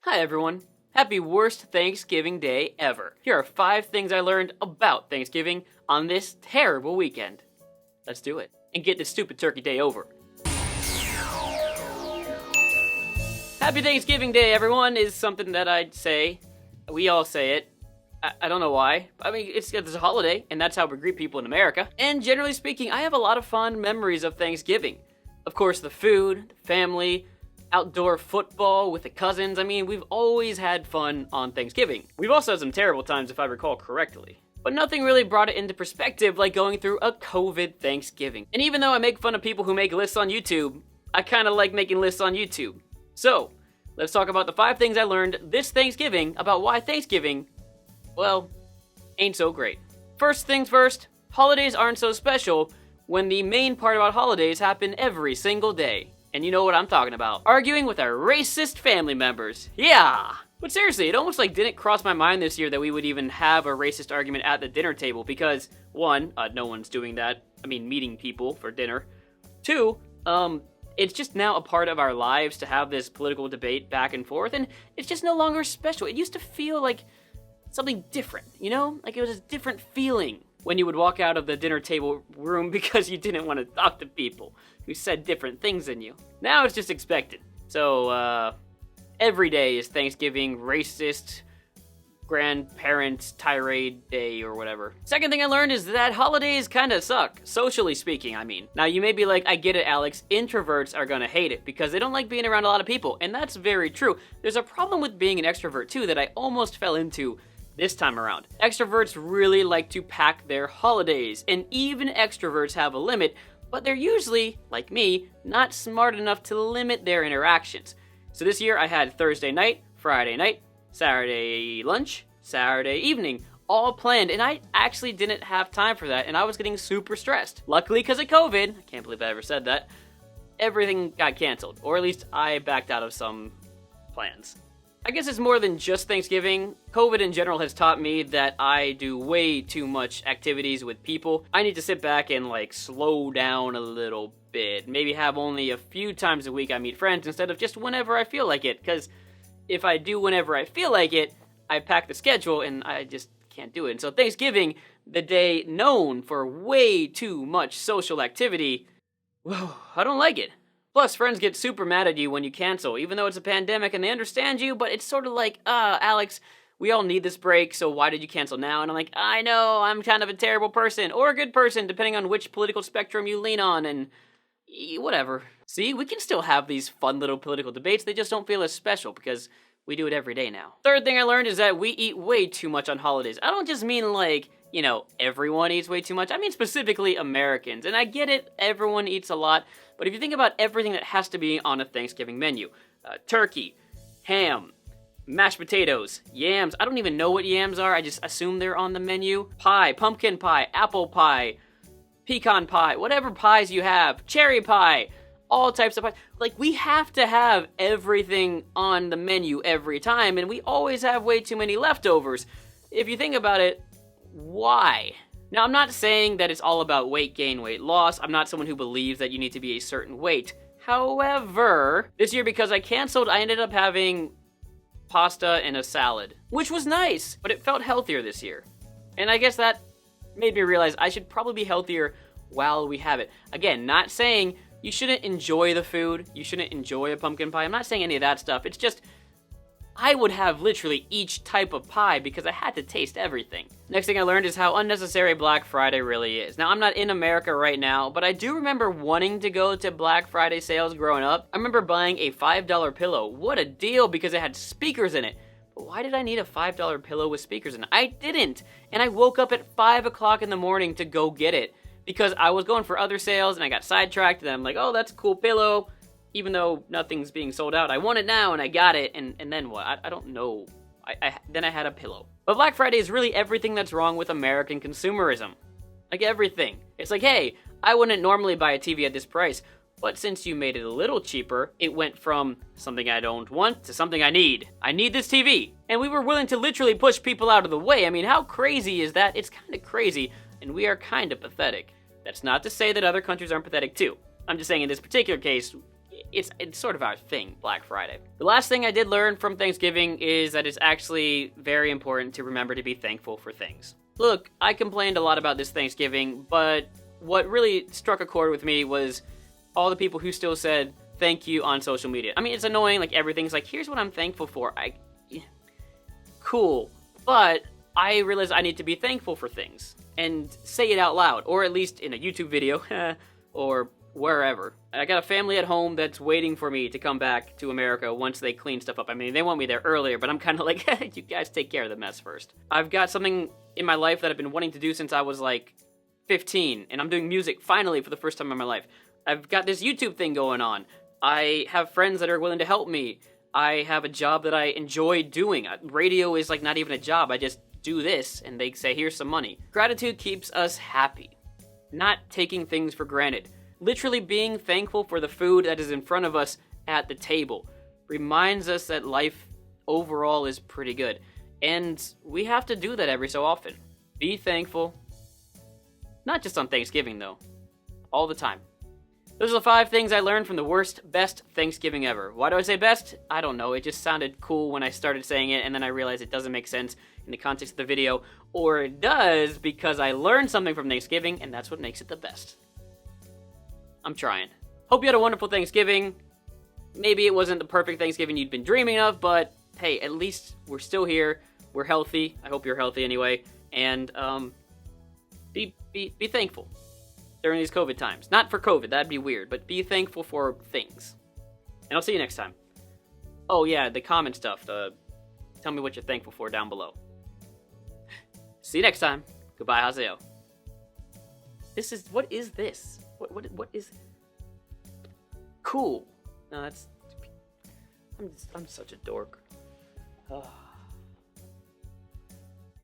Hi everyone. Happy worst Thanksgiving Day ever. Here are 5 things I learned about Thanksgiving on this terrible weekend. Let's do it and get this stupid turkey day over. Happy Thanksgiving Day, everyone, is something that I'd say. We all say it. I don't know why. I mean, it's a holiday, and that's how we greet people in America. And generally speaking, I have a lot of fond memories of Thanksgiving. Of course, the food, the family, outdoor football with the cousins. I mean, we've always had fun on Thanksgiving. We've also had some terrible times, if I recall correctly. But nothing really brought it into perspective like going through a COVID Thanksgiving. And even though I make fun of people who make lists on YouTube, I kind of like making lists on YouTube. So, let's talk about the 5 things I learned this Thanksgiving about why Thanksgiving, well, ain't so great. First things first, holidays aren't so special when the main part about holidays happen every single day. And you know what I'm talking about. Arguing with our racist family members. Yeah! But seriously, it almost didn't cross my mind this year that we would even have a racist argument at the dinner table because, 1, no one's doing that. I mean, meeting people for dinner. 2, it's just now a part of our lives to have this political debate back and forth, and it's just no longer special. It used to feel like something different, you know? Like it was a different feeling when you would walk out of the dinner table room because you didn't want to talk to people who said different things than you. Now it's just expected. So, every day is Thanksgiving, racist, grandparents, tirade day, or whatever. Second thing I learned is that holidays kinda suck, socially speaking, I mean. Now, you may be like, I get it, Alex, introverts are gonna hate it because they don't like being around a lot of people, and that's very true. There's a problem with being an extrovert, too, that I almost fell into this time around. Extroverts really like to pack their holidays, and even extroverts have a limit, but they're usually, like me, not smart enough to limit their interactions. So this year I had Thursday night, Friday night, Saturday lunch, Saturday evening, all planned, and I actually didn't have time for that, and I was getting super stressed. Luckily, because of COVID, I can't believe I ever said that, everything got canceled, or at least I backed out of some plans. I guess it's more than just Thanksgiving. COVID in general has taught me that I do way too much activities with people. I need to sit back and slow down a little bit. Maybe have only a few times a week I meet friends instead of just whenever I feel like it. Because if I do whenever I feel like it, I pack the schedule and I just can't do it. And so Thanksgiving, the day known for way too much social activity, whoa, I don't like it. Plus, friends get super mad at you when you cancel, even though it's a pandemic and they understand you, but it's sort of like, Alex, we all need this break, so why did you cancel now? And I'm like, I know, I'm kind of a terrible person, or a good person, depending on which political spectrum you lean on, and whatever. See, we can still have these fun little political debates, they just don't feel as special, because we do it every day now. Third thing I learned is that we eat way too much on holidays. I don't just mean everyone eats way too much. I mean specifically Americans. And I get it, everyone eats a lot. But if you think about everything that has to be on a Thanksgiving menu, turkey, ham, mashed potatoes, yams. I don't even know what yams are. I just assume they're on the menu. Pie, pumpkin pie, apple pie, pecan pie, whatever pies you have, cherry pie, all types of pies. We have to have everything on the menu every time, and we always have way too many leftovers. If you think about it, why? Now, I'm not saying that it's all about weight gain, weight loss. I'm not someone who believes that you need to be a certain weight. However, this year, because I canceled, I ended up having pasta and a salad, which was nice, but it felt healthier this year. And I guess that made me realize I should probably be healthier while we have it. Again, not saying you shouldn't enjoy the food, you shouldn't enjoy a pumpkin pie. I'm not saying any of that stuff. It's just, I would have literally each type of pie because I had to taste everything. Next thing I learned is how unnecessary Black Friday really is. Now, I'm not in America right now, but I do remember wanting to go to Black Friday sales growing up. I remember buying a $5 pillow. What a deal, because it had speakers in it. But why did I need a $5 pillow with speakers in it? I didn't. And I woke up at 5 o'clock in the morning to go get it because I was going for other sales and I got sidetracked and I'm like, oh, that's a cool pillow. Even though nothing's being sold out, I want it now, and I got it, and then what? I don't know. Then I had a pillow. But Black Friday is really everything that's wrong with American consumerism. Everything. It's hey, I wouldn't normally buy a TV at this price, but since you made it a little cheaper, it went from something I don't want to something I need. I need this TV. And we were willing to literally push people out of the way. I mean, how crazy is that? It's kind of crazy, and we are kind of pathetic. That's not to say that other countries aren't pathetic too. I'm just saying in this particular case, it's sort of our thing, Black Friday. The last thing I did learn from Thanksgiving is that it's actually very important to remember to be thankful for things. Look, I complained a lot about this Thanksgiving, but what really struck a chord with me was all the people who still said thank you on social media. I mean, it's annoying, like everything's like, here's what I'm thankful for. Cool. But I realized I need to be thankful for things and say it out loud, or at least in a YouTube video or wherever. I got a family at home that's waiting for me to come back to America once they clean stuff up. I mean, they want me there earlier, but I'm kind of like, you guys take care of the mess first. I've got something in my life that I've been wanting to do since I was like 15, and I'm doing music finally for the first time in my life. I've got this YouTube thing going on. I have friends that are willing to help me. I have a job that I enjoy doing. Radio is like not even a job. I just do this, and they say, here's some money. Gratitude keeps us happy. Not taking things for granted. Literally being thankful for the food that is in front of us at the table reminds us that life overall is pretty good. And we have to do that every so often. Be thankful. Not just on Thanksgiving, though. All the time. Those are the 5 things I learned from the worst, best Thanksgiving ever. Why do I say best? I don't know. It just sounded cool when I started saying it, and then I realized it doesn't make sense in the context of the video. Or it does because I learned something from Thanksgiving, and that's what makes it the best. I'm trying. Hope you had a wonderful Thanksgiving. Maybe it wasn't the perfect Thanksgiving you'd been dreaming of, but hey, at least we're still here. We're healthy. I hope you're healthy anyway. And be thankful during these COVID times. Not for COVID, that'd be weird, but be thankful for things. And I'll see you next time. Oh yeah, the comment stuff. Tell me what you're thankful for down below. See you next time. Goodbye, Haseo. What is this? What is... Cool. No, that's... I'm such a dork. Ugh.